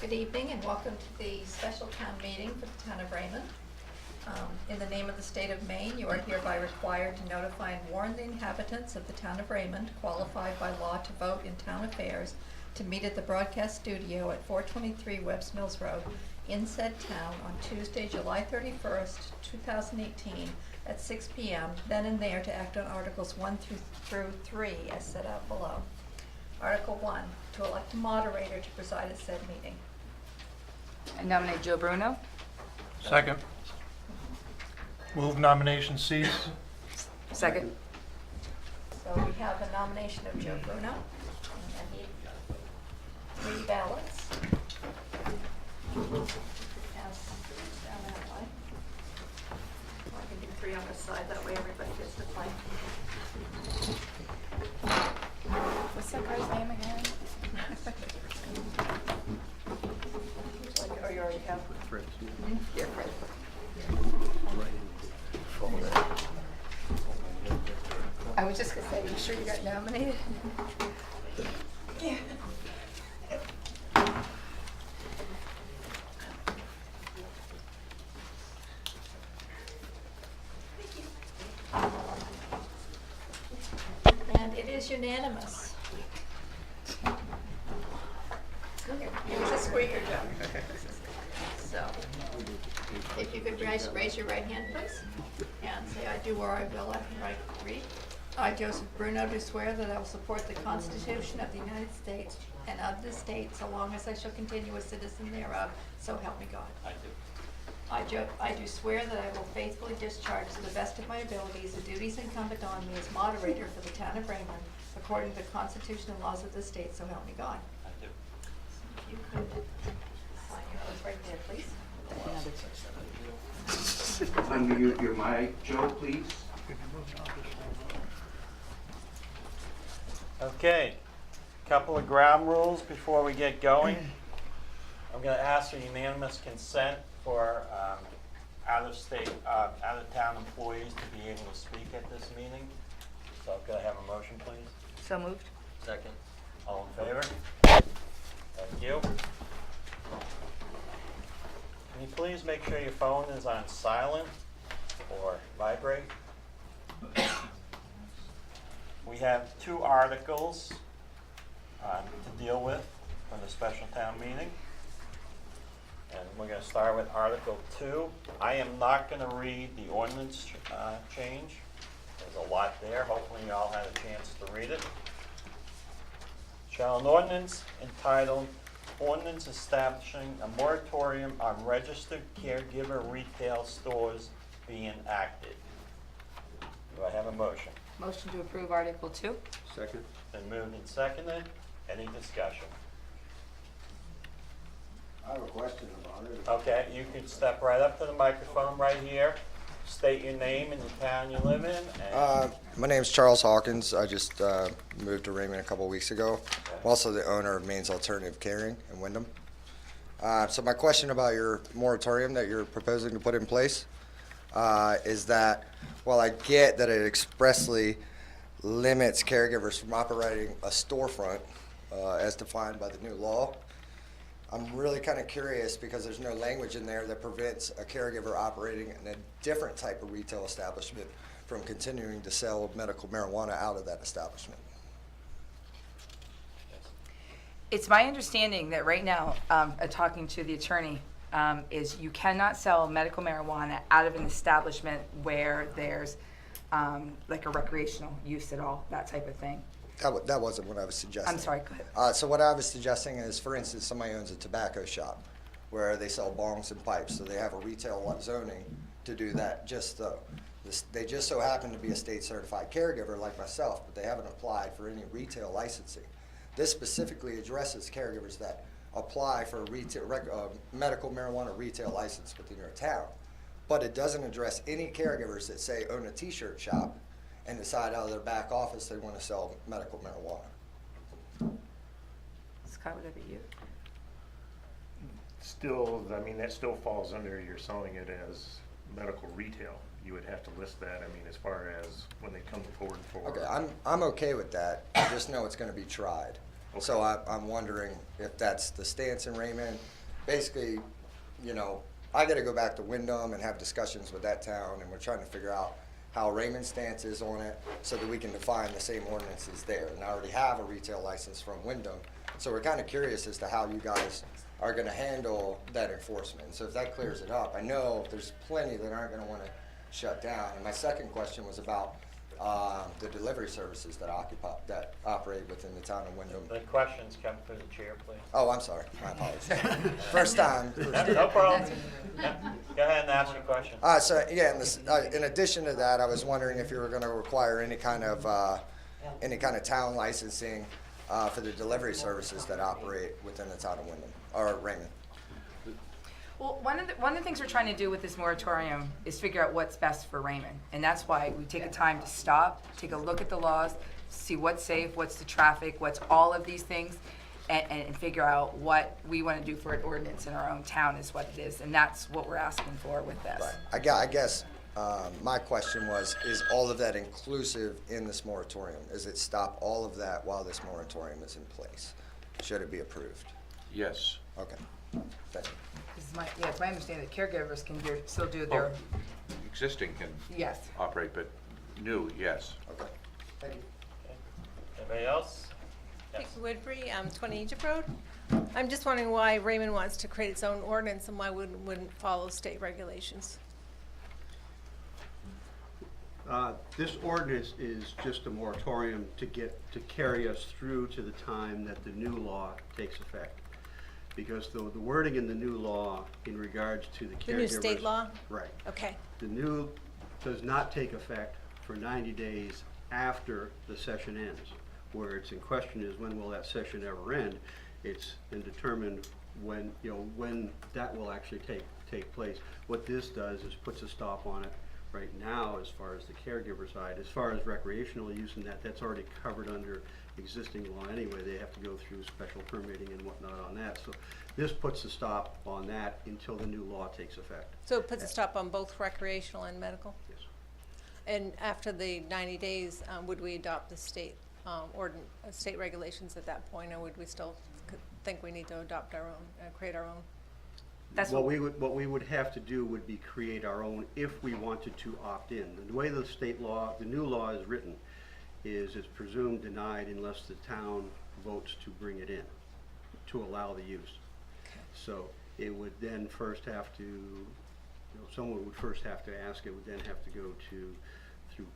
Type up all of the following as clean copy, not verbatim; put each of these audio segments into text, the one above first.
Good evening and welcome to the special town meeting for the town of Raymond. In the name of the state of Maine, you are hereby required to notify and warn the inhabitants of the town of Raymond, qualified by law to vote in town affairs, to meet at the broadcast studio at 423 Webbs Mills Road in said town on Tuesday, July 31st, 2018 at 6 p.m., then and there to act on Articles 1 through 3 as set out below. Article 1, to elect a moderator to preside at said meeting. I nominate Joe Bruno. Second. Move nomination cease. Second. So we have a nomination of Joe Bruno, and I need 3 ballots. Pass down that way. Or I can do 3 on this side, that way everybody gets to play. What's that guy's name again? Oh, you already have? Yeah, Fred. I was just gonna say, you sure you got nominated? Yeah. And it is unanimous. It was a squeaker, Joe. So, if you could raise your right hand, please, and say, I do or I will, read. I, Joseph Bruno, do swear that I will support the Constitution of the United States and of this state, so long as I shall continue a citizen thereof, so help me God. I do. I do swear that I will faithfully discharge to the best of my abilities the duties incumbent on me as moderator for the town of Raymond, according to the Constitution and laws of the state, so help me God. I do. So if you could sign your oath right there, please. Unmute your mic, Joe, please. Okay, couple of ground rules before we get going. I'm going to ask for unanimous consent for out-of-town employees to be able to speak at this meeting. So I'm going to have a motion, please. So moved. Second. All in favor? Thank you. Can you please make sure your phone is on silent or vibrate? We have 2 articles to deal with for the special town meeting. And we're going to start with Article 2. I am not going to read the ordinance change. There's a lot there. Hopefully you all had a chance to read it. Shall an ordinance entitled Ordinance Establishing a Moratorium on Registered Caregiver Retail Stores be enacted? Do I have a motion? Motion to approve Article 2. Second. Been moved and seconded. Any discussion? I have a question about it. Okay, you can step right up to the microphone right here. State your name and the town you live in. And My name's Charles Hawkins. I just moved to Raymond a couple weeks ago. I'm also the owner of Maine's Alternative Caring in Wyndham. So my question about your moratorium that you're proposing to put in place is that, while I get that it expressly limits caregivers from operating a storefront as defined by the new law, I'm really kind of curious because there's no language in there that prevents a caregiver operating in a different type of retail establishment from continuing to sell medical marijuana out of that establishment. It's my understanding that right now, talking to the attorney, is you cannot sell medical marijuana out of an establishment where there's like a recreational use at all, that type of thing. That wasn't what I was suggesting. I'm sorry, go ahead. So what I was suggesting is, for instance, somebody owns a tobacco shop where they sell bongs and pipes, so they have a retail zoning to do that. They just so happen to be a state certified caregiver like myself, but they haven't applied for any retail licensing. This specifically addresses caregivers that apply for a medical marijuana retail license within your town, but it doesn't address any caregivers that say own a t-shirt shop and decide out of their back office they want to sell medical marijuana. Scott, would that be you? Still, I mean, that still falls under, you're selling it as medical retail. You would have to list that, I mean, as far as when they come forward for. Okay, I'm okay with that. I just know it's going to be tried. Okay. So I'm wondering if that's the stance in Raymond, basically, you know, I gotta go back to Wyndham and have discussions with that town, and we're trying to figure out how Raymond's stance is on it, so that we can define the same ordinances there. And I already have a retail license from Wyndham, so we're kinda curious as to how you guys are gonna handle that enforcement. So if that clears it up, I know there's plenty that aren't gonna wanna shut down. And my second question was about, the delivery services that operate within the town of Wyndham. The questions come through the chair, please. Oh, I'm sorry, my apologies. First time. No problem. Yeah, go ahead and ask your question. So, yeah, in addition to that, I was wondering if you were gonna require any kind of town licensing, for the delivery services that operate within the town of Wyndham, or Raymond. Well, one of the things we're trying to do with this moratorium is figure out what's best for Raymond. And that's why we take a time to stop, take a look at the laws, see what's safe, what's the traffic, what's all of these things, and figure out what we want to do for an ordinance in our own town is what it is. And that's what we're asking for with this. Right. I guess, my question was, is all of that inclusive in this moratorium? Is it stop all of that while this moratorium is in place? Should it be approved? Yes. Okay, thank you. It's my understanding that caregivers can still do their, Existing can yes. operate, but new, yes. Okay, thank you. Anybody else? Yes. Vicky Woodbury, 20 Egypt Road. I'm just wondering why Raymond wants to create its own ordinance and why wouldn't follow state regulations. This ordinance is just a moratorium to carry us through to the time that the new law takes effect. Because the wording in the new law in regards to the caregivers. The new state law? Right. Okay. The new does not take effect for 90 days after the session ends. Where it's in question is when will that session ever end? It's been determined when that will actually take place. What this does is puts a stop on it right now as far as the caregiver side. As far as recreational use and that's already covered under existing law anyway. They have to go through special permitting and whatnot on that. So this puts a stop on that until the new law takes effect. So it puts a stop on both recreational and medical? Yes. And after the 90 days, would we adopt the state state regulations at that point, or would we still think we need to adopt our own, create our own? That's What we would have to do would be create our own if we wanted to opt in. The way the state law, the new law is written, is it's presumed denied unless the town votes to bring it in, to allow the use. So it would then first have to, someone would first have to ask, it would then have to go through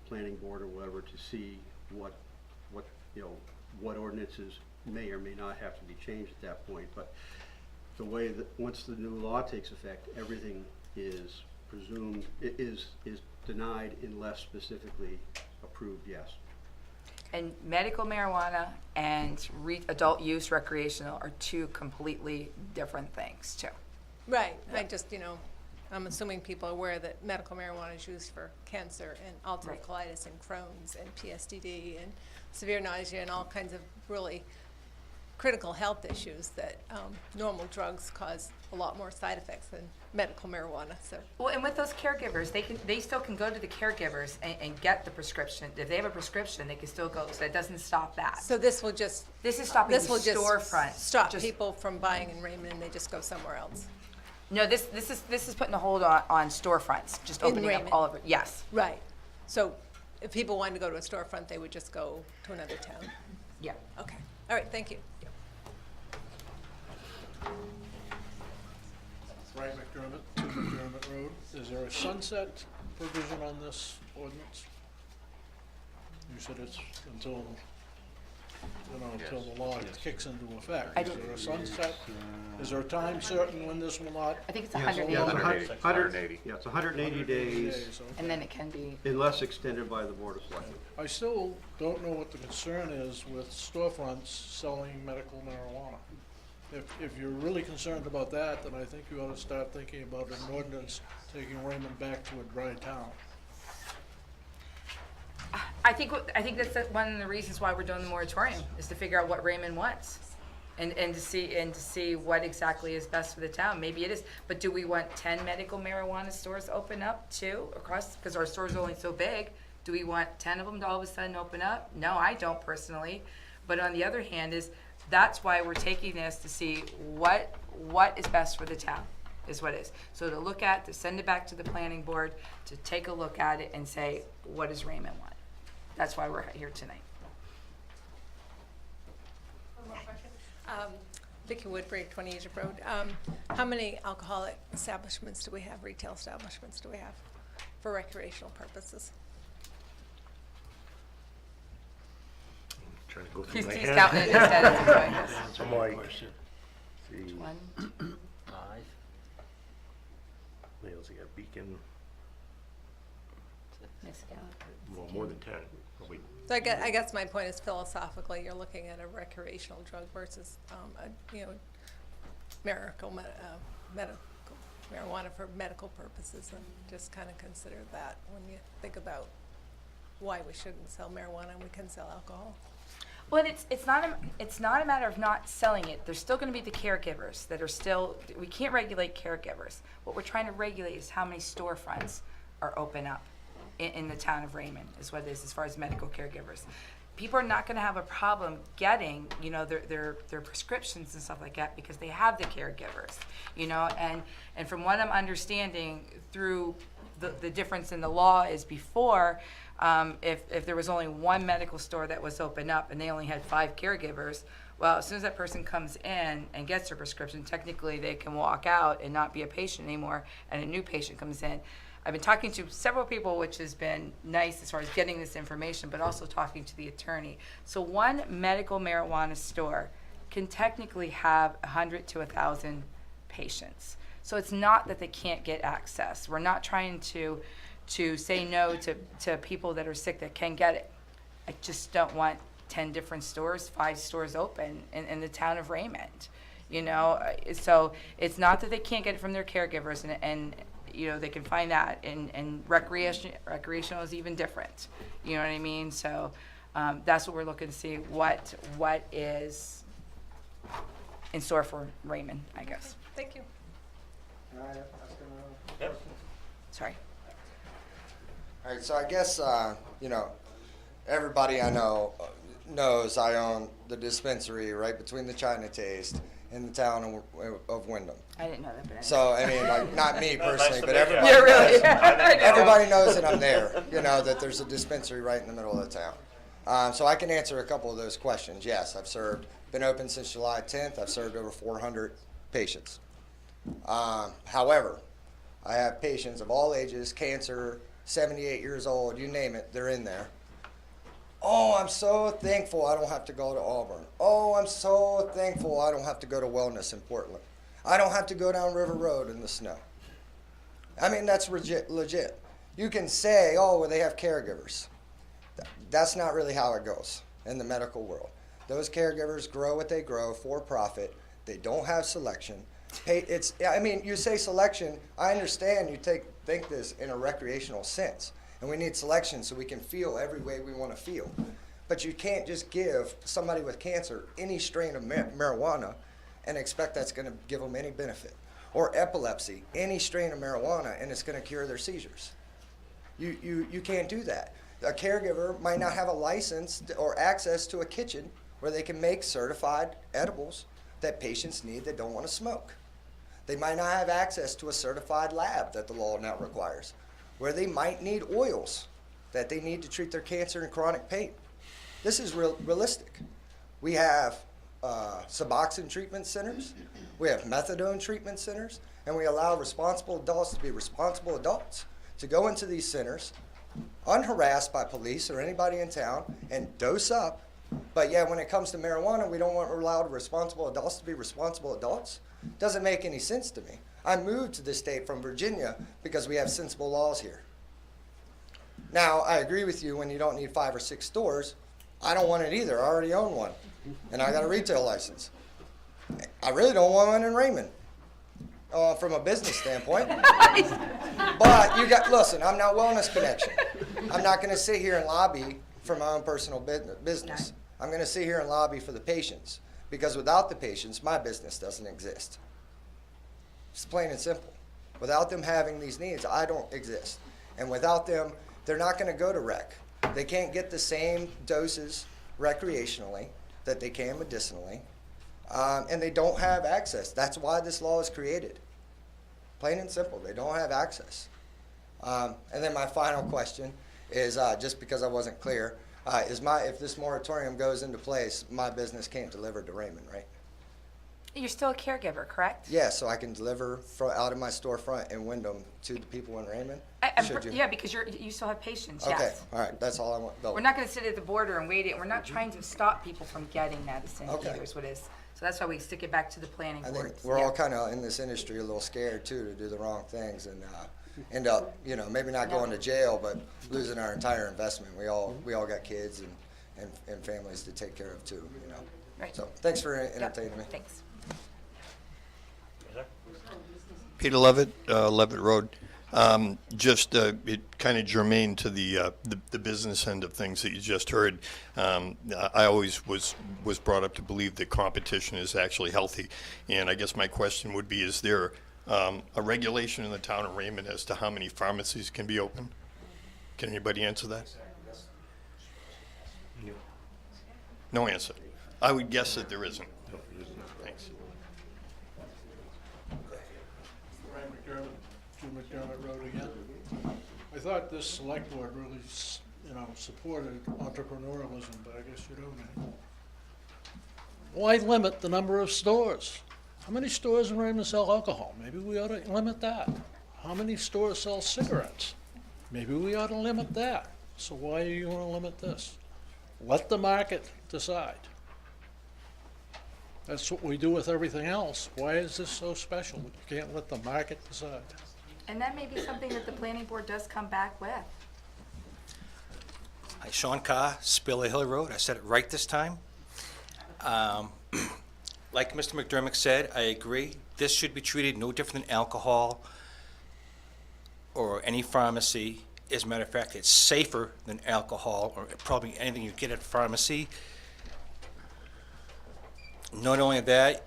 planning board or whatever to see what ordinances may or may not have to be changed at that point. But the way that once the new law takes effect, everything is presumed, is denied unless specifically approved, yes. And medical marijuana and adult use recreational are two completely different things too. Right. I just, I'm assuming people are aware that medical marijuana is used for cancer and ulcerative colitis and Crohn's and PSDD and severe nausea and all kinds of really critical health issues that normal drugs cause a lot more side effects than medical marijuana. So Well, and with those caregivers, they still can go to the caregivers and get the prescription. If they have a prescription, they can still go, so it doesn't stop that. So this will just This is stopping the this will just storefront. stop Just- people from buying in Raymond and they just go somewhere else. No, this is putting a hold on storefronts, just In opening up Raymond. all over, yes, Right. So if people wanted to go to a storefront, they would just go to another town. yeah. Okay. All right. Thank you. Ray McDermott, 2 McDermott Road. Is there a sunset provision on this ordinance? You said it's until, until the law kicks into effect. I Is don't- there a sunset? Is there a time certain when this will not? I think it's Yes, 180, yeah, 180. Yeah, it's 180 days okay. and then it can be, unless extended by the Board of Selectmen. I still don't know what the concern is with storefronts selling medical marijuana. If you're really concerned about that, then I think you ought to start thinking about an ordinance taking Raymond back to a dry town. I think that's one of the reasons why we're doing the moratorium, is to figure out what Raymond wants. And to see what exactly is best for the town. Maybe it is, but do we want 10 medical marijuana stores open up too across, because our store's only so big? Do we want 10 of them to all of a sudden open up? No, I don't personally. But on the other hand is, that's why we're taking this to see what is best for the town, is what it is. So to look at, to send it back to the planning board, to take a look at it and say, what does Raymond want? That's why we're here tonight. One more question. Vicki Woodbury, 20 Egypt Road. How many alcoholic establishments do we have, retail establishments do we have for recreational purposes? Trying to go through my He's head. counting it instead of doing this. I'm like, see, One, what else you got? Beacon, Mezcal. well, more than 10. Oh, wait. So I guess my point is philosophically, you're looking at a recreational drug versus, medical marijuana for medical purposes, and just kind of consider that when you think about why we shouldn't sell marijuana and we can sell alcohol. Well, it's not a matter of not selling it. There's still going to be the caregivers that are still. We can't regulate caregivers. What we're trying to regulate is how many storefronts are open up in the town of Raymond, is what it is as far as medical caregivers. People are not going to have a problem getting, their prescriptions and stuff like that because they have the caregivers, and from what I'm understanding through the difference in the law is before, if there was only one medical store that was open up and they only had 5 caregivers, well, as soon as that person comes in and gets their prescription, technically they can walk out and not be a patient anymore, and a new patient comes in. I've been talking to several people, which has been nice as far as getting this information, but also talking to the attorney. So one medical marijuana store can technically have 100 to 1,000 patients. So it's not that they can't get access. We're not trying to say no to people that are sick that can get it. I just don't want 10 different stores, 5 stores open in the town of Raymond. So it's not that they can't get it from their caregivers, and they can find that, and recreational is even different. You know what I mean? So that's what we're looking to see, what is in store for Raymond, I guess. Thank you. Can I ask another Yep. question? Sorry. All right, so I guess, everybody I know knows I own the dispensary right between the China Taste in the town of Wyndham. I didn't know that, but anyway. So, I mean, like, not me Nice personally, to but meet you. everybody Yeah, really. knows, I know. everybody knows that I'm there, that there's a dispensary right in the middle of the town. So I can answer a couple of those questions. Yes, been open since July 10th. I've served over 400 patients. However, I have patients of all ages, cancer, 78 years old, you name it, they're in there. Oh, I'm so thankful I don't have to go to Auburn. Oh, I'm so thankful I don't have to go to Wellness in Portland. I don't have to go down River Road in the snow. I mean, that's legit. You can say, oh, well, they have caregivers. That's not really how it goes in the medical world. Those caregivers grow what they grow for profit. They don't have selection. You say selection, I understand you think this in a recreational sense. And we need selection so we can feel every way we want to feel. But you can't just give somebody with cancer any strain of marijuana and expect that's going to give them any benefit. Or epilepsy, any strain of marijuana, and it's going to cure their seizures. You can't do that. A caregiver might not have a license or access to a kitchen where they can make certified edibles that patients need that don't want to smoke. They might not have access to a certified lab that the law now requires, where they might need oils that they need to treat their cancer and chronic pain. This is realistic. We have Suboxone treatment centers, we have methadone treatment centers, and we allow responsible adults to be responsible adults, to go into these centers unharassed by police or anybody in town and dose up. But yeah, when it comes to marijuana, we don't want to allow responsible adults to be responsible adults. Doesn't make any sense to me. I moved to this state from Virginia because we have sensible laws here. Now, I agree with you when you don't need 5 or 6 stores. I don't want it either. I already own one, and I got a retail license. I really don't want one in Raymond from a business standpoint. But listen, I'm not Wellness Connection. I'm not going to sit here and lobby for my own personal business. I'm going to sit here and lobby for the patients, because without the patients, my business doesn't exist. It's plain and simple. Without them having these needs, I don't exist. And without them, they're not going to go to rec. They can't get the same doses recreationally that they can medicinally. and they don't have access. That's why this law is created. Plain and simple, they don't have access. And then my final question is, just because I wasn't clear, if this moratorium goes into place, my business can't deliver to Raymond, right? You're still a caregiver, correct? Yeah, so I can deliver out of my storefront in Wyndham to the people in Raymond? Should you? Yeah, because you still have patients, Okay, yes. all right, that's all I want. We're not gonna sit at the border and wait it, we're not trying to stop people from getting medicine Okay. either, is what it is. So that's why we stick it back to the planning I board. think we're all kind of in this industry a little scared too to do the wrong things and end up, maybe not going to jail, but losing our entire investment. We all got kids and families to take care of too, Right. So thanks for Yep, entertaining me. Thanks. Peter Levitt, Levitt Road. Just it kind of germane to the business end of things that you just heard. I always was brought up to believe that competition is actually healthy, and I guess my question would be: is there a regulation in the town of Raymond as to how many pharmacies can be open? Can anybody answer that? No answer. I would guess that there isn't. Thanks. Brian McDermott, 2 McDermott Road again. I thought this select board really, supported entrepreneurialism, but I guess you don't. Why limit the number of stores? How many stores in Raymond sell alcohol? Maybe we ought to limit that. How many stores sell cigarettes? Maybe we ought to limit that. So why do you want to limit this? Let the market decide. That's what we do with everything else. Why is this so special? You can't let the market decide. And that may be something that the planning board does come back with. Hi, Sean Carr, Spiller Hill Road. I said it right this time. Like Mr. McDermott said, I agree. This should be treated no different than alcohol or any pharmacy. As a matter of fact, it's safer than alcohol or probably anything you get at a pharmacy. Not only that,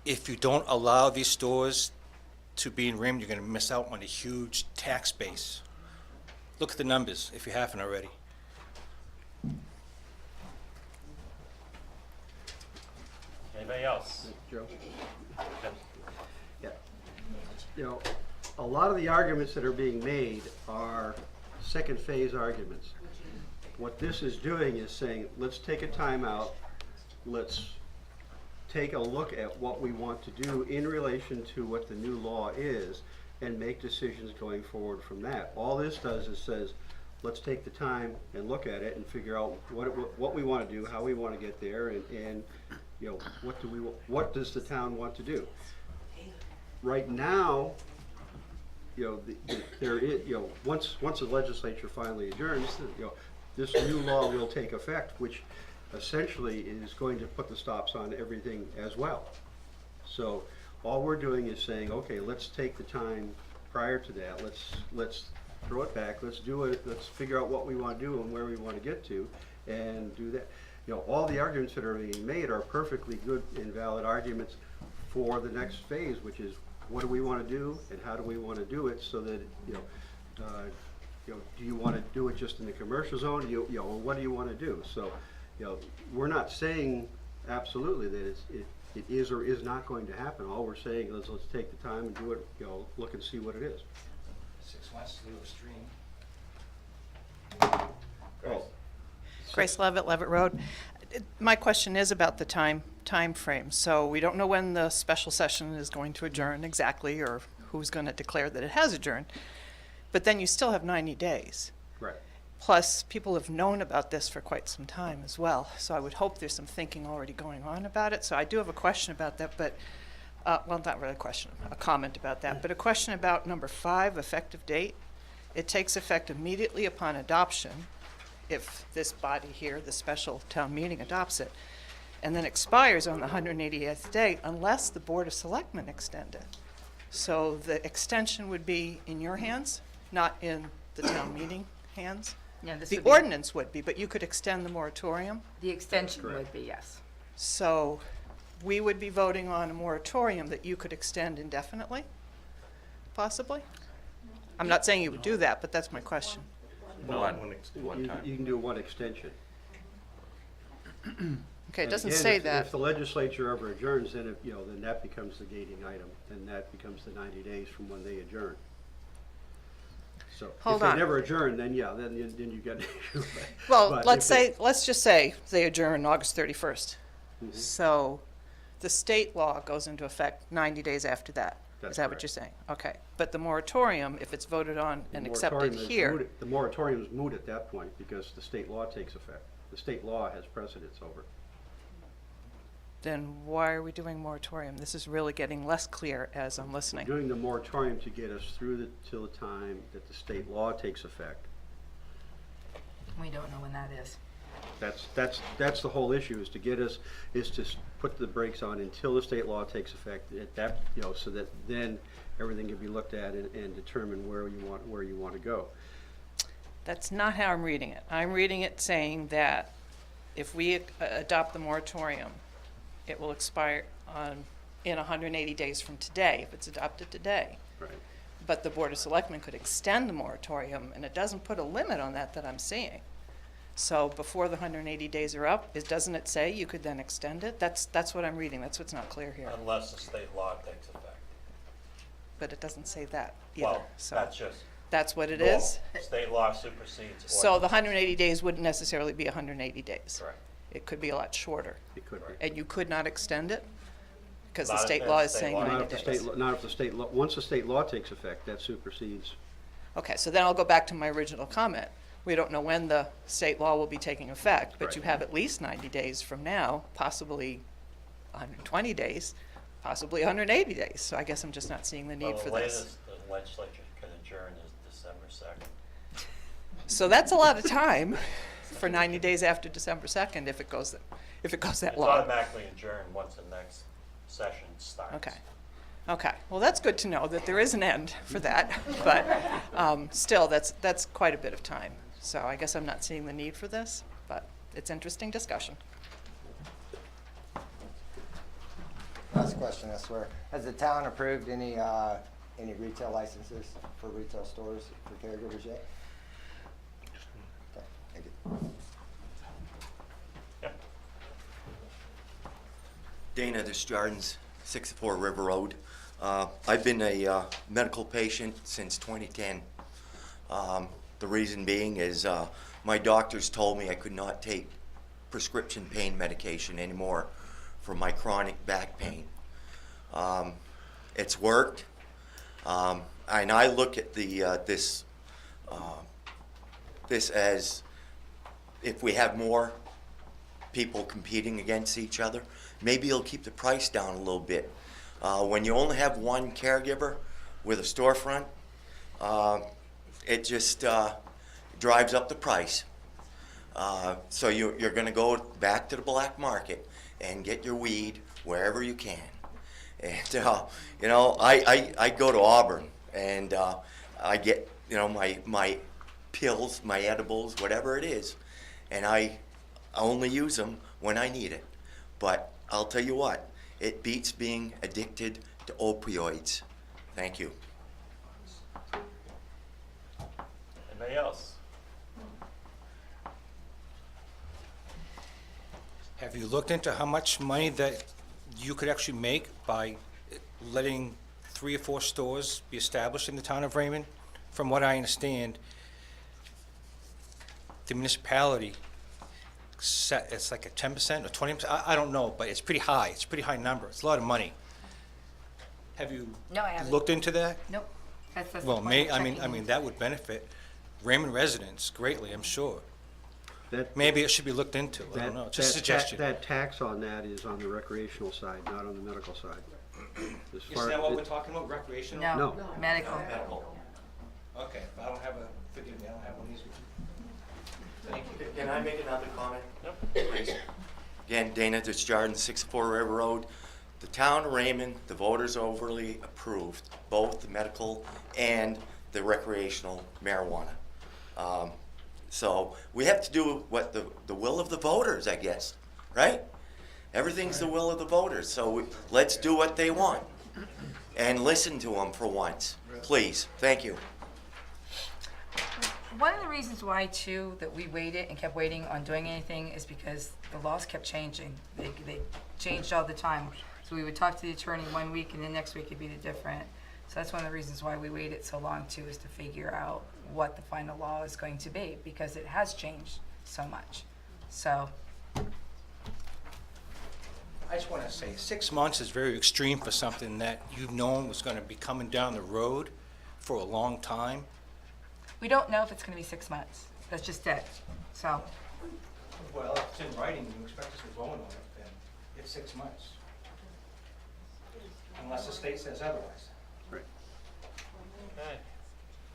if you don't allow these stores to be in Raymond, you're going to miss out on a huge tax base. Look at the numbers if you haven't already. Anybody else? Joe? Yeah. A lot of the arguments that are being made are second phase arguments. What this is doing is saying, let's take a time out, let's take a look at what we want to do in relation to what the new law is and make decisions going forward from that. All this does is says, let's take the time and look at it and figure out what we want to do, how we want to get there, and what does the town want to do? Right now, there is, once the legislature finally adjourns, this new law will take effect, which essentially is going to put the stops on everything as well. So all we're doing is saying, okay, let's take the time prior to that. Let's throw it back. Let's do it. Let's figure out what we want to do and where we want to get to, and do that. All the arguments that are being made are perfectly good and valid arguments for the next phase, which is what do we want to do and how do we want to do it, so that do you want to do it just in the commercial zone? Or what do you want to do? So, we're not saying absolutely that it is or is not going to happen. All we're saying is let's take the time and do it. Look and see what it is. 6 months, Leo Stream. Grace? Grace Levitt, Levitt Road. My question is about the time frame. So we don't know when the special session is going to adjourn exactly, or who's going to declare that it has adjourned. But then you still have 90 days. Right. Plus, people have known about this for quite some time as well. So I would hope there's some thinking already going on about it. So I do have a question about that, but, well, not really a question, a comment about that, but a question about number 5, effective date. It takes effect immediately upon adoption, if this body here, the special town meeting, adopts it, and then expires on the 180th day unless the Board of Selectmen extend it. So the extension would be in your hands, not in the town meeting hands? Yeah, this The would be- ordinance would be, but you could extend the moratorium. The extension would be, yes. So we would be voting on a moratorium that you could extend indefinitely, possibly? I'm not saying you would do that, but that's my question. One time. You can do one extension. Okay, it And doesn't again, say if- that. If the legislature ever adjourns, then, then that becomes the gating item, then that becomes the 90 days from when they adjourn. So Hold if they on. never adjourn, then yeah, then you got an issue. Well, But let's if they- say, let's just say they adjourn August 31st. Mhm. So the state law goes into effect 90 days after that. That's Is that what correct. you're saying? Okay. But the moratorium, if it's voted on and The accepted moratorium is here, moot- The moratorium is moot at that point because the state law takes effect. The state law has precedence over it. then why are we doing moratorium? This is really getting less clear as I'm listening. Doing the moratorium to get us through till the time that the state law takes effect. We don't know when that is. That's the whole issue, is to get us, is to put the brakes on until the state law takes effect, at that, so that then everything can be looked at and determine where you want to go. That's not how I'm reading it. I'm reading it saying that if we adopt the moratorium, it will expire in 180 days from today, if it's adopted today. Right. But the Board of Selectmen could extend the moratorium, and it doesn't put a limit on that I'm seeing. So before the 180 days are up, doesn't it say you could then extend it? That's what I'm reading. That's what's not clear here. Unless the state law takes effect. But it doesn't say that either. Well, So that's just. that's what it normal. is. State law supersedes. So the ordinance. 180 days wouldn't necessarily be 180 days. Correct. It could be a lot shorter. It could be. And you could not extend it? Because the Not if state there's law is state saying law. 90 Not if the days. state, not if the state law, once the state law takes effect, that supersedes. Okay, so then I'll go back to my original comment. We don't know when the state law will be taking effect, but Right. you have at least 90 days from now, possibly 120 days, possibly 180 days. So I guess I'm just not seeing the need Well, for the this. latest the legislature can adjourn is December 2nd. So that's a lot of time for 90 days after December 2nd if it goes that It's long. automatically adjourned once the next session starts. Okay. Okay, well, that's good to know that there is an end for that, but still, that's quite a bit of time. So I guess I'm not seeing the need for this, but it's interesting discussion. Last question, I swear. Has the town approved any retail licenses for retail stores for caregivers yet? Okay, thank you. Yep. Dana Desjardins, 64 River Road. I've been a medical patient since 2010. The reason being is my doctors told me I could not take prescription pain medication anymore for my chronic back pain. It's worked, and I look at this as if we have more people competing against each other, maybe it'll keep the price down a little bit. When you only have one caregiver with a storefront, it just drives up the price. So you're going to go back to the black market and get your weed wherever you can. And I go to Auburn and I get my pills, my edibles, whatever it is, and I only use them when I need it. But I'll tell you what, it beats being addicted to opioids. Thank you. Anybody else? Have you looked into how much money that you could actually make by letting 3 or 4 stores be established in the town of Raymond? From what I understand, the municipality it's like a 10% or 20%, I don't know, but it's pretty high. It's a pretty high number. It's a lot of money. Have you No, I haven't. looked into that? Nope. That's the Well, point of I checking. mean, that would benefit Raymond residents greatly, I'm sure. That- Maybe it should be looked into. I that- don't know. Just a that- suggestion. That tax on that is on the recreational side, not on the medical side. As Is far- that what we're talking about, recreational? No, No. medical. Okay, I don't have forgive me, I don't have one of these with you. Thank you. Can I make another comment? Yep. Please. Again, Dana Desjardins, 64 River Road. The town of Raymond, the voters overly approved both the medical and the recreational marijuana. So we have to do what the will of the voters, I guess, right? Everything's the will of the voters, so let's do what they want and listen to them for once, please. Thank you. One of the reasons why, too, that we waited and kept waiting on doing anything is because the laws kept changing. They changed all the time. So we would talk to the attorney one week, and the next week it'd be different. So that's one of the reasons why we waited so long, too, is to figure out what the final law is going to be, because it has changed so much. So, I just want to say, 6 months is very extreme for something that you've known was going to be coming down the road for a long time. we don't know if it's gonna be 6 months. That's just it. So, Well, if it's in writing, you expect us to vote on it, then it's 6 months. Unless the state says otherwise. Okay.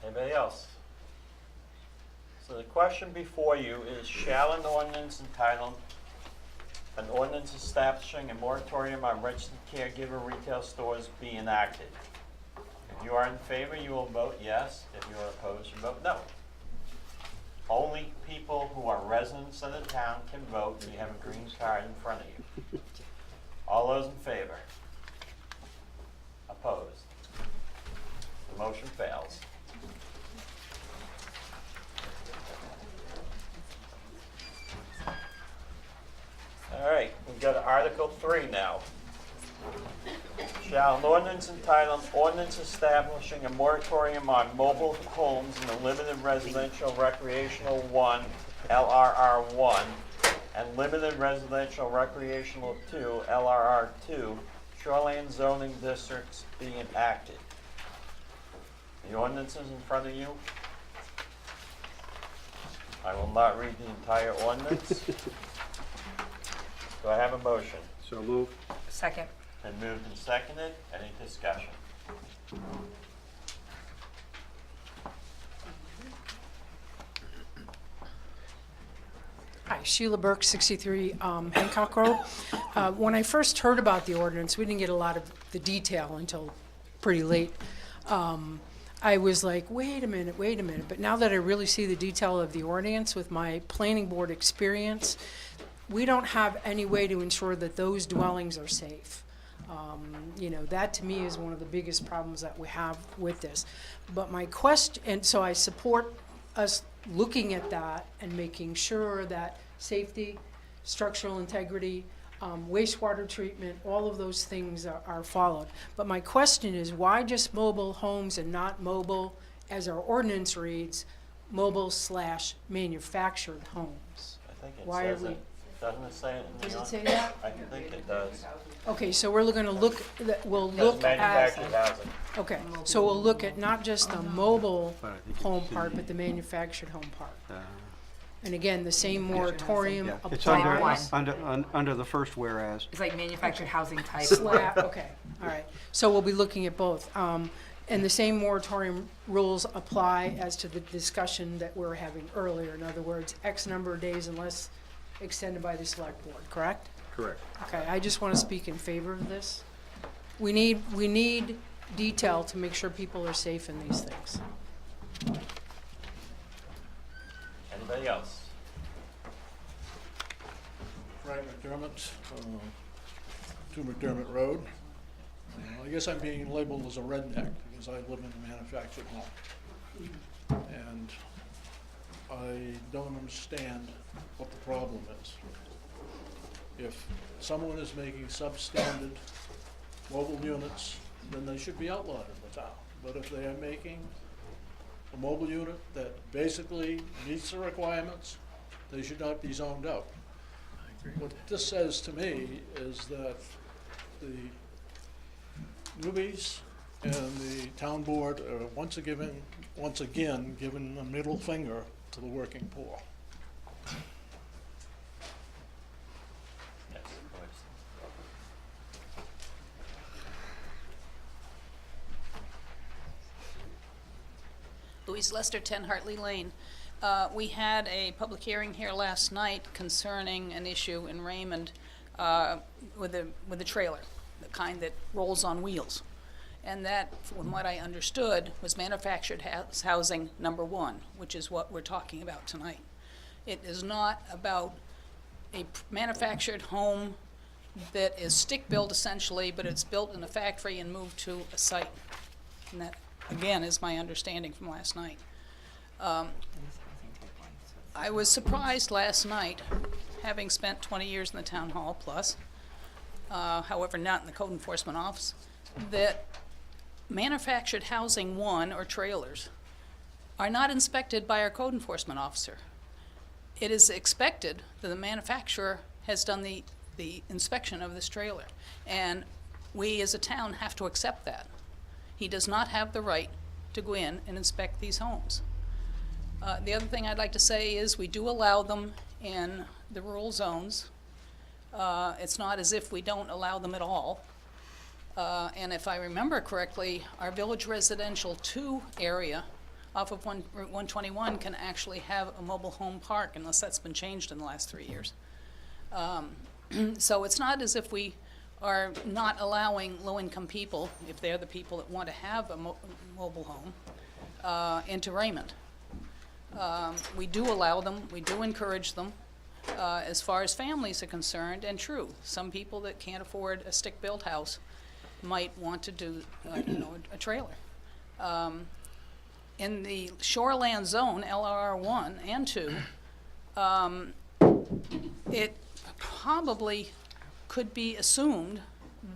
Anybody else? So the question before you is, shall an ordinance entitled, an ordinance establishing a moratorium on registered caregiver retail stores be enacted? If you are in favor, you will vote yes. If you are opposed, you vote no. Only people who are residents of the town can vote, and you have a green card in front of you. All those in favor? Opposed? The motion fails. All right, we've got Article 3 now. Shall an ordinance entitled Ordinance Establishing a Moratorium on Mobile Homes in the Limited Residential Recreational 1, LRR 1, and Limited Residential Recreational 2, LRR 2, shoreline zoning districts be enacted? The ordinance is in front of you. I will not read the entire ordinance. Do I have a motion? So moved. second. Been moved and seconded. Any discussion? Hi, Sheila Burke, 63 Hancock Road. When I first heard about the ordinance, we didn't get a lot of the detail until pretty late. I was like, wait a minute. But now that I really see the detail of the ordinance with my planning board experience, we don't have any way to ensure that those dwellings are safe. You know, that to me is one of the biggest problems that we have with this. But my question, and so I support us looking at that and making sure that safety, structural integrity, wastewater treatment, all of those things are followed. But my question is, why just mobile homes and not mobile, as our ordinance reads, mobile/manufactured homes? I think it Why are says we- it. Doesn't it say it in the Does it ordinance? say that? I think it does. Okay, so we're gonna look, we'll It says look at, manufactured housing. okay, so we'll look at not just the mobile home part, but the manufactured home part. And again, the same moratorium Yeah, it's applies. under the first whereas. It's like manufactured housing type. Okay, all right. So we'll be looking at both. And the same moratorium rules apply as to the discussion that we were having earlier. In other words, X number of days unless extended by the select board, correct? Correct. Okay, I just want to speak in favor of this. We need detail to make sure people are safe in these things. Anybody else? Frank McDermott, 2 McDermott Road. I guess I'm being labeled as a redneck because I live in a manufactured home. And I don't understand what the problem is. If someone is making substandard mobile units, then they should be outlawed in the town. But if they are making a mobile unit that basically meets the requirements, they should not be zoned out. What this says to me is that the newbies and the town board are once again giving a middle finger to the working poor. Yes, please. Louise Lester, 10 Hartley Lane. We had a public hearing here last night concerning an issue in Raymond with a trailer, the kind that rolls on wheels. And that, from what I understood, was manufactured housing number 1, which is what we're talking about tonight. It is not about a manufactured home that is stick-built essentially, but it's built in a factory and moved to a site. And that, again, is my understanding from last night. I was surprised last night, having spent 20 years in the town hall plus, however not in the code enforcement office, that manufactured housing one or trailers are not inspected by our code enforcement officer. It is expected that the manufacturer has done the inspection of this trailer, and we as a town have to accept that. He does not have the right to go in and inspect these homes. The other thing I'd like to say is we do allow them in the rural zones. It's not as if we don't allow them at all. And if I remember correctly, our Village Residential 2 area off of Route 121 can actually have a mobile home park, unless that's been changed in the last 3 years. So it's not as if we are not allowing low-income people, if they're the people that want to have a mobile home, into Raymond. We do allow them, we do encourage them, as far as families are concerned, and true, some people that can't afford a stick-built house might want to do, a trailer. In the shoreland zone, LRR 1 and 2, it probably could be assumed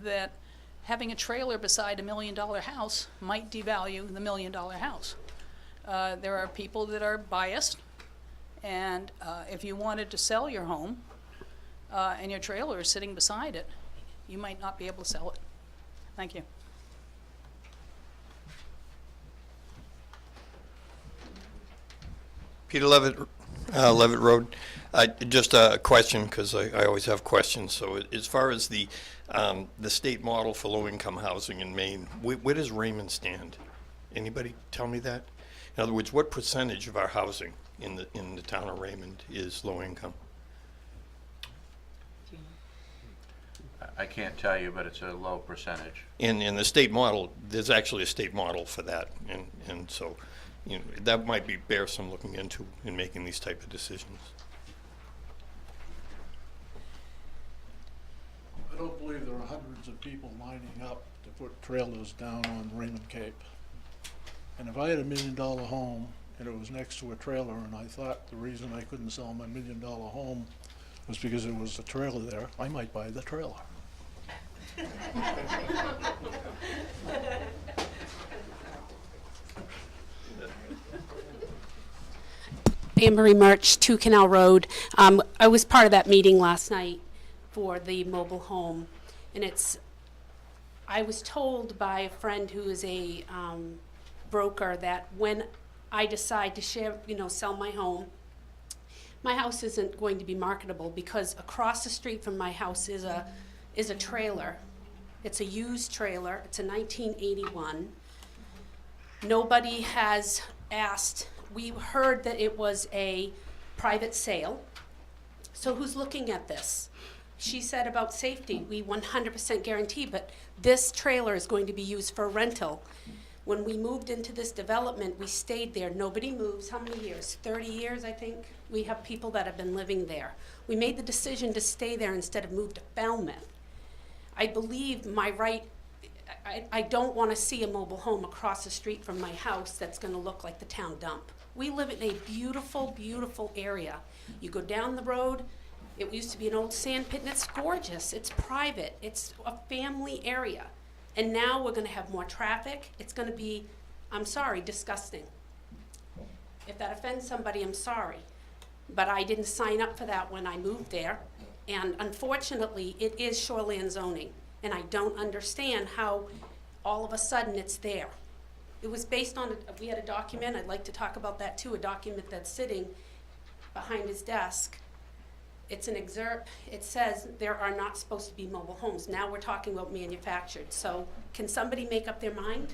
that having a trailer beside $1 million house might devalue the $1 million house. There are people that are biased, and if you wanted to sell your home and your trailer is sitting beside it, you might not be able to sell it. Thank you. Peter Levitt, Levitt Road. Just a question, because I always have questions. So as far as the state model for low-income housing in Maine, where does Raymond stand? Anybody tell me that? In other words, what percentage of our housing in the town of Raymond is low-income? I can't tell you, but it's a low percentage. In the state model, there's actually a state model for that, and so that might bear some looking into in making these type of decisions. I don't believe there are hundreds of people lining up to put trailers down on Raymond Cape. And if I had $1 million home and it was next to a trailer, and I thought the reason I couldn't sell my $1 million home was because there was a trailer there, I might buy the trailer. Anne Marie Murch, 2 Canal Road. I was part of that meeting last night for the mobile home, and I was told by a friend who is a broker that when I decide to sell my home, my house isn't going to be marketable because across the street from my house is a trailer. It's a used trailer. It's a 1981. Nobody has asked. We heard that it was a private sale. So who's looking at this? She said about safety, we 100% guarantee, but this trailer is going to be used for rental. When we moved into this development, we stayed there. Nobody moves. How many years? 30 years, I think. We have people that have been living there. We made the decision to stay there instead of move to Falmouth. I believe my right, I don't want to see a mobile home across the street from my house that's going to look like the town dump. We live in a beautiful, beautiful area. You go down the road, it used to be an old sand pit, and it's gorgeous. It's private. It's a family area. And now we're going to have more traffic. It's going to be, I'm sorry, disgusting. If that offends somebody, I'm sorry. But I didn't sign up for that when I moved there. And unfortunately, it is shoreland zoning. And I don't understand how all of a sudden it's there. It was based on, we had a document, I'd like to talk about that too, a document that's sitting behind his desk. It's an excerpt. It says there are not supposed to be mobile homes. Now we're talking about manufactured. So can somebody make up their mind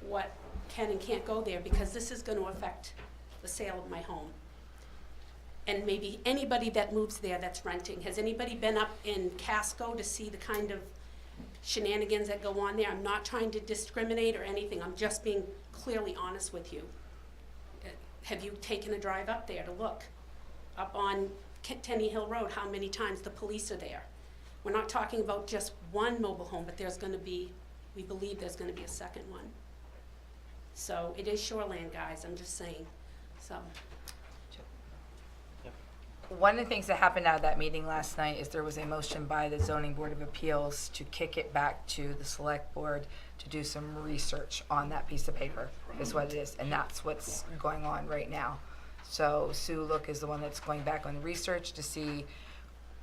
what can and can't go there? Because this is going to affect the sale of my home. And maybe anybody that moves there that's renting. Has anybody been up in Casco to see the kind of shenanigans that go on there? I'm not trying to discriminate or anything. I'm just being clearly honest with you. Have you taken a drive up there to look? Up on Tenny Hill Road, how many times the police are there? We're not talking about just one mobile home, but there's going to be, we believe there's going to be a second one. So it is shoreland, guys, I'm just saying. So, One of the things that happened out of that meeting last night is there was a motion by the Zoning Board of Appeals to kick it back to the Select Board to do some research on that piece of paper, is what it is, and that's what's going on right now. So Sue Look is the one that's going back on the research to see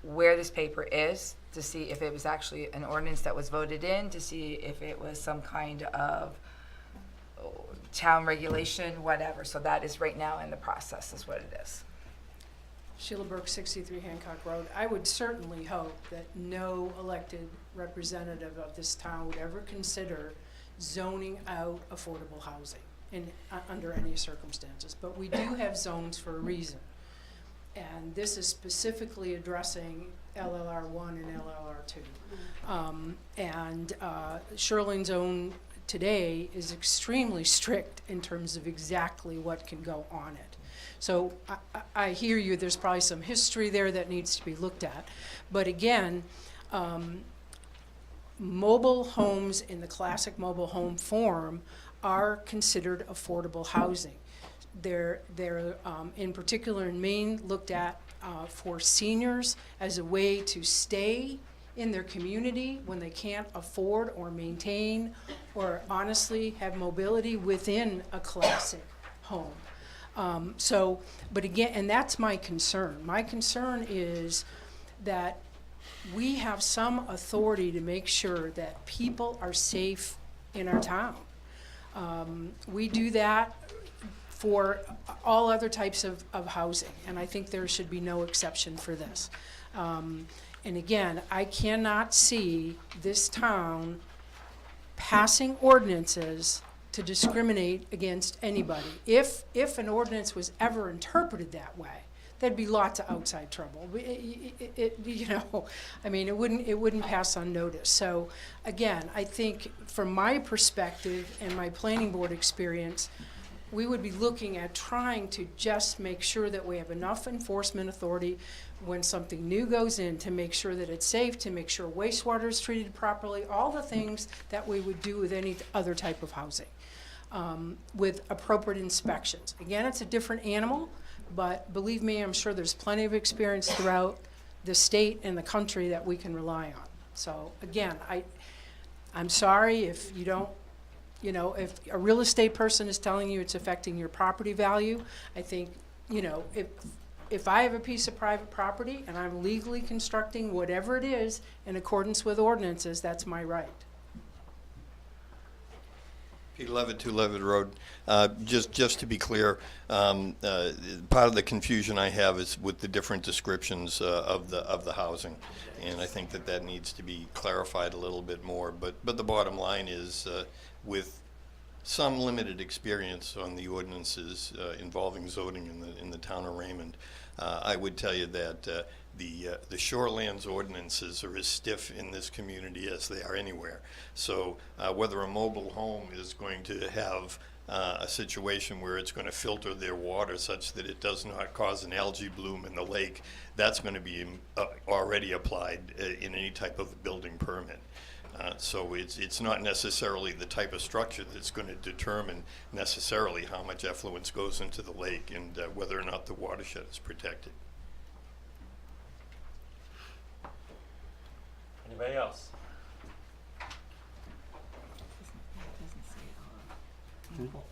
where this paper is, to see if it was actually an ordinance that was voted in, to see if it was some kind of town regulation, whatever. So that is right now in the process, is what it is. Sheila Burke, 63 Hancock Road. I would certainly hope that no elected representative of this town would ever consider zoning out affordable housing under any circumstances. But we do have zones for a reason. And this is specifically addressing LLR1 and LLR2. Shoreline zone today is extremely strict in terms of exactly what can go on it. So I hear you, there's probably some history there that needs to be looked at. But again, mobile homes in the classic mobile home form are considered affordable housing. They're in particular in Maine, looked at for seniors as a way to stay in their community when they can't afford or maintain or honestly have mobility within a classic home. But again, and that's my concern. My concern is that we have some authority to make sure that people are safe in our town. We do that for all other types of housing, and I think there should be no exception for this. And again, I cannot see this town passing ordinances to discriminate against anybody. If an ordinance was ever interpreted that way, there'd be lots of outside trouble. It wouldn't pass unnoticed. So again, I think from my perspective and my planning board experience, we would be looking at trying to just make sure that we have enough enforcement authority when something new goes in to make sure that it's safe, to make sure wastewater is treated properly, all the things that we would do with any other type of housing, with appropriate inspections. Again, it's a different animal, but believe me, I'm sure there's plenty of experience throughout the state and the country that we can rely on. So again, I'm sorry if you don't, if a real estate person is telling you it's affecting your property value, I think, if I have a piece of private property and I'm legally constructing whatever it is in accordance with ordinances, that's my right. Peter Levitt, 2 Levitt Road. Just to be clear, part of the confusion I have is with the different descriptions of the housing, and I think that needs to be clarified a little bit more. But the bottom line is, with some limited experience on the ordinances involving zoning in the town of Raymond, I would tell you that the shorelands ordinances are as stiff in this community as they are anywhere. So whether a mobile home is going to have a situation where it's going to filter their water such that it does not cause an algae bloom in the lake, that's going to be already applied in any type of building permit. So it's not necessarily the type of structure that's going to determine necessarily how much effluence goes into the lake and whether or not the watershed is protected. Anybody else?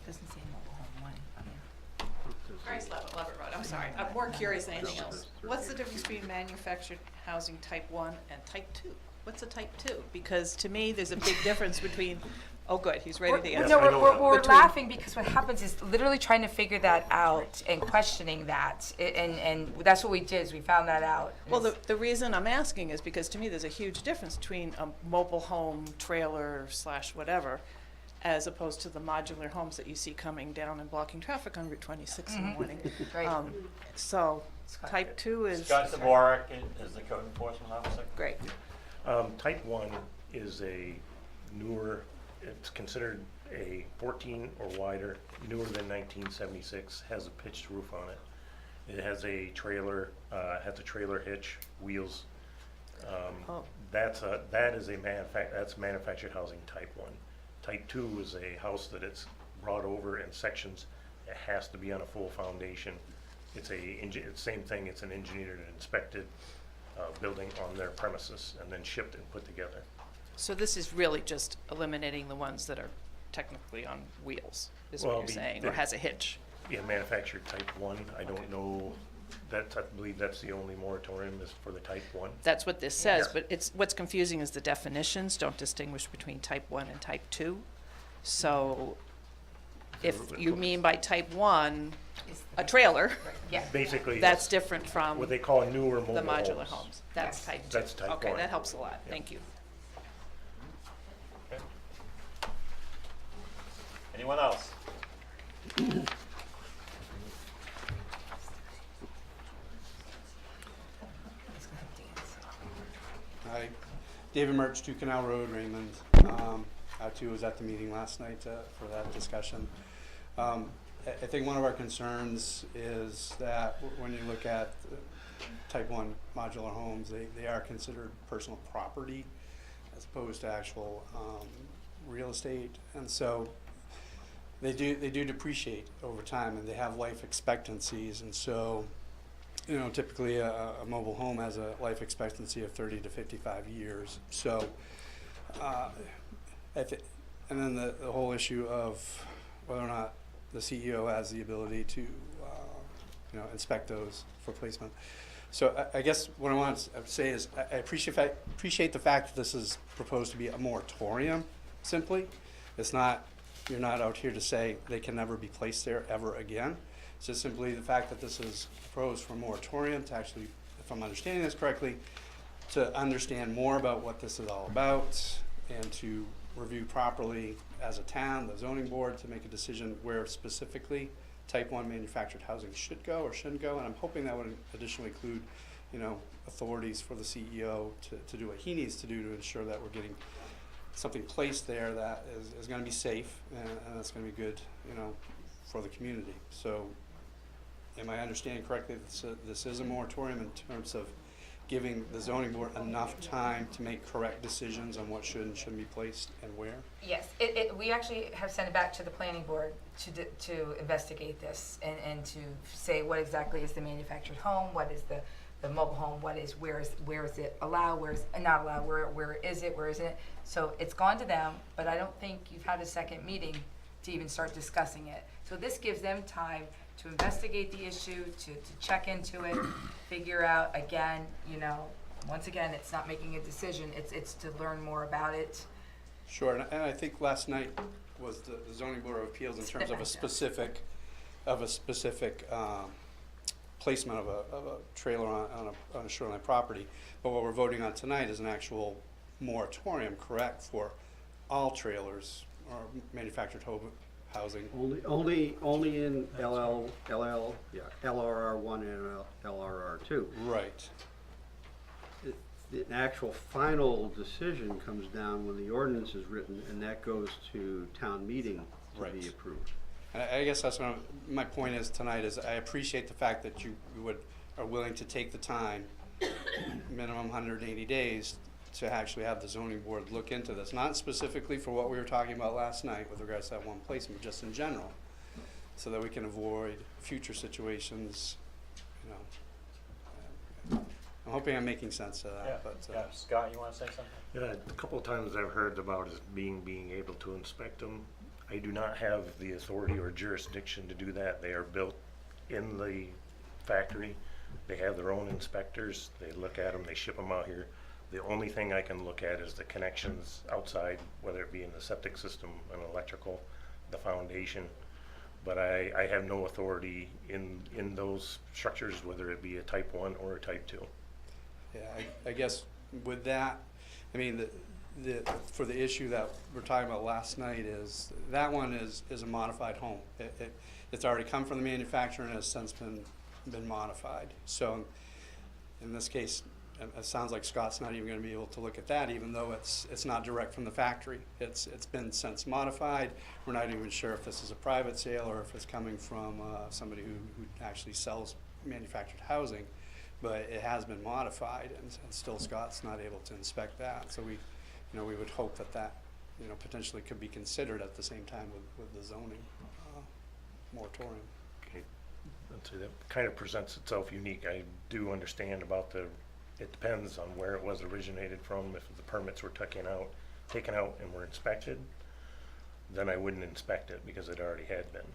Doesn't say mobile home one on there. Grace Levitt Road, I'm sorry, I'm more curious than anything else. What's the difference between manufactured housing type 1 and type 2? What's a type 2? Because to me, there's a big difference between, oh good, he's ready to answer. No, we're laughing because what happens is literally trying to figure that out and questioning that, and that's what we did, is we found that out. Well, the reason I'm asking is because to me, there's a huge difference between a mobile home, trailer / whatever, as opposed to the modular homes that you see coming down and blocking traffic on Route 26 in the morning. Right. So type 2 is. Scott Dvorak is the code enforcement officer. Great. Type 1 is a newer, it's considered a 14 or wider, newer than 1976, has a pitched roof on it. It has a trailer, hitch, wheels. That's manufactured housing type 1. Type 2 is a house that it's brought over in sections It has to be on a full foundation. It's it's same thing, it's an engineered and inspected building on their premises and then shipped and put together. So this is really just eliminating the ones that are technically on wheels, is what Well, you're saying, or has a hitch? Yeah, manufactured type 1. I don't know, I believe that's the only moratorium is for the type 1. That's what this says, Yeah. but it's, what's confusing is the definitions don't distinguish between type 1 and type 2. So if you mean by type 1, a trailer, Yeah. Basically, that's different from what they call newer mobile the modular homes. homes. That's type 2. That's type Okay, 1. that helps a lot. Yeah. Thank you. Okay. Anyone else? Hi, David Mertz, 2 Canal Road, Raymond. I too was at the meeting last night for that discussion. I think one of our concerns is that when you look at type 1 modular homes, they are considered personal property as opposed to actual real estate. And so they do depreciate over time, and they have life expectancies. And so, you know, typically a mobile home has a life expectancy of 30 to 55 years. So, and then the whole issue of whether or not the CEO has the ability to, you know, inspect those for placement. So I guess what I want to say is I appreciate the fact that this is proposed to be a moratorium. Simply, it's not, you're not out here to say they can never be placed there ever again. It's just simply the fact that this is proposed for a moratorium to actually, if I'm understanding this correctly, to understand more about what this is all about and to review properly as a town, the zoning board, to make a decision where specifically type 1 manufactured housing should go or shouldn't go. And I'm hoping that would additionally include, you know, authorities for the CEO to do what he needs to do to ensure that we're getting something placed there that is going to be safe and that's going to be good, you know, for the community. So am I understanding correctly that this is a moratorium in terms of giving the zoning board enough time to make correct decisions on what should and shouldn't be placed and where? Yes, we actually have sent it back to the planning board to investigate this and to say what exactly is the manufactured home, what is the mobile home, where is it allowed, where is it not allowed, where is it, where isn't it? So it's gone to them, but I don't think you've had a second meeting to even start discussing it. So this gives them time to investigate the issue, to check into it, figure out, again, you know, once again, it's not making a decision, it's to learn more about it. Sure, and I think last night was the zoning board of appeals in terms of a specific, placement of a trailer on a shoreline property. But what we're voting on tonight is an actual moratorium, correct, for all trailers or manufactured housing. Only in LRR1 and LRR2. Right. The actual final decision comes down when the ordinance is written, and that goes to town meeting to be approved. And I guess that's what my point is tonight is I appreciate the fact that you are willing to take the time, minimum 180 days, to actually have the zoning board look into this. Not specifically for what we were talking about last night with regards to that one placement, but just in general, so that we can avoid future situations, you know. I'm hoping I'm making sense of that. Yeah, But, yeah. Scott, you want to say something? Yeah, a couple of times I've heard about is being able to inspect them. I do not have the authority or jurisdiction to do that. They are built in the factory. They have their own inspectors. They look at them, they ship them out here. The only thing I can look at is the connections outside, whether it be in the septic system, an electrical, the foundation. But I have no authority in those structures, whether it be a type 1 or a type 2. yeah, I guess with that, I mean, for the issue that we're talking about last night is, that one is a modified home. It's already come from the manufacturer and has since been modified. So in this case, it sounds like Scott's not even going to be able to look at that, even though it's not direct from the factory. It's been since modified. We're not even sure if this is a private sale or if it's coming from somebody who actually sells manufactured housing. But it has been modified, and still Scott's not able to inspect that. So we would hope that potentially could be considered at the same time with the zoning. moratorium. Okay, let's see, that kind of presents itself unique. I do understand about it depends on where it was originated from. If the permits were taken out and were inspected, then I wouldn't inspect it because it already had been.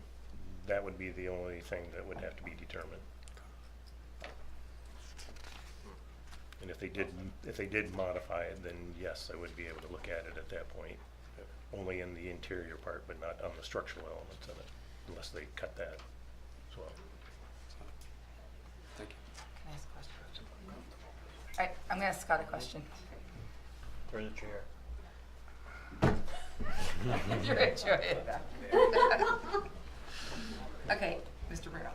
That would be the only thing that would have to be determined. And if they did modify it, then yes, I would be able to look at it at that point, only in the interior part, but not on the structural elements of it, unless they cut that as well. Thank you. Nice question. All right, I'm gonna ask Scott a question. Through the chair. You're enjoying that. Okay, Mr. Bruno.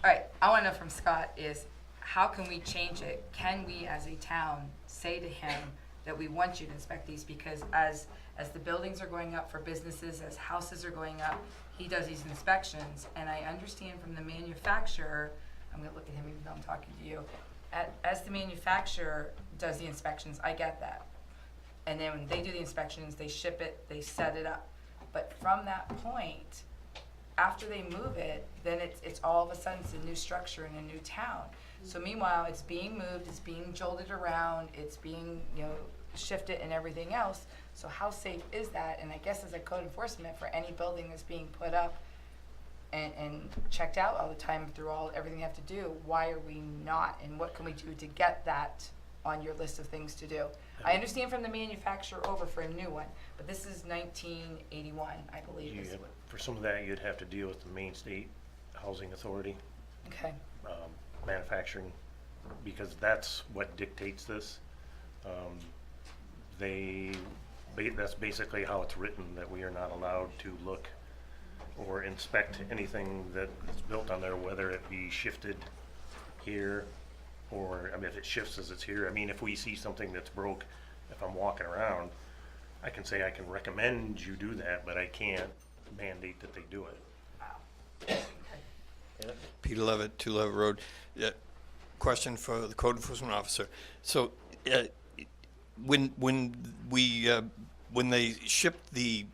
All right, I want to know from Scott is how can we change it? Can we, as a town, say to him that we want you to inspect these because as the buildings are going up for businesses, as houses are going up, he does these inspections, and I understand from the manufacturer. I'm going to look at him even though I'm talking to you. As the manufacturer does the inspections, I get that. And then when they do the inspections, they ship it, they set it up. But from that point, after they move it, then it's all of a sudden it's a new structure in a new town. So meanwhile, it's being moved, it's being jolted around, it's being, shifted and everything else. So how safe is that? And I guess as a code enforcement for any building that's being put up and checked out all the time through everything you have to do, why are we not? And what can we do to get that on your list of things to do? I understand from the manufacturer over for a new one, but this is 1981, I believe. For some of that, you'd have to deal with the Maine State Housing Authority. Okay. Manufacturing, because that's what dictates this. That's basically how it's written, that we are not allowed to look or inspect anything that is built on there, whether it be shifted here or, if it shifts as it's here. If we see something that's broke, if I'm walking around, I can say I can recommend you do that, but I can't mandate that they do it. Peter Levitt, 2 Levitt Road. Question for the code enforcement officer. So, when they shipped the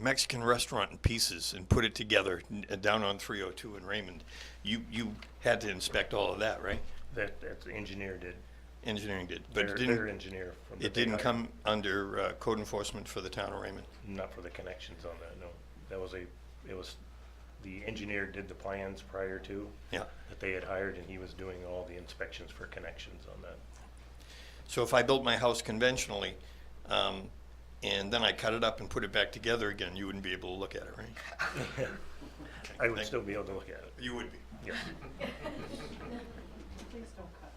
Mexican restaurant in pieces and put it together down on 302 in Raymond, you had to inspect all of that, right? That the engineer did. Engineering did, but Their engineer. it didn't come under code enforcement for the town of Raymond. Not for the connections on that, no. The engineer did the plans prior to. Yeah. That they had hired, and he was doing all the inspections for connections on that. So if I built my house conventionally, and then I cut it up and put it back together again, you wouldn't be able to look at it, right? I would still be able to look at it. You would be. Yes. Please don't cut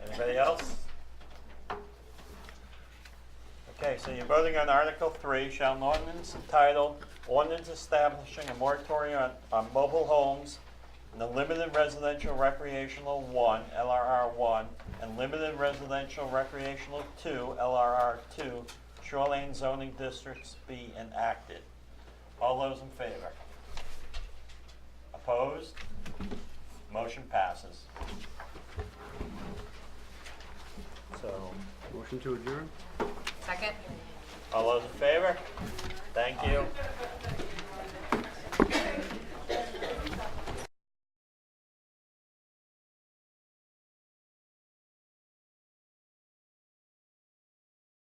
Anybody else? Okay, so you're voting on Article 3, shall an ordinance entitled Ordinance Establishing a Moratorium on Mobile Homes in the Limited Residential Recreational 1, LRR 1, and Limited Residential Recreational 2, LRR 2, shoreline zoning districts be enacted. All those in favor? Opposed? Motion passes. So, Motion to adjourn? Second? all those in favor? Thank you.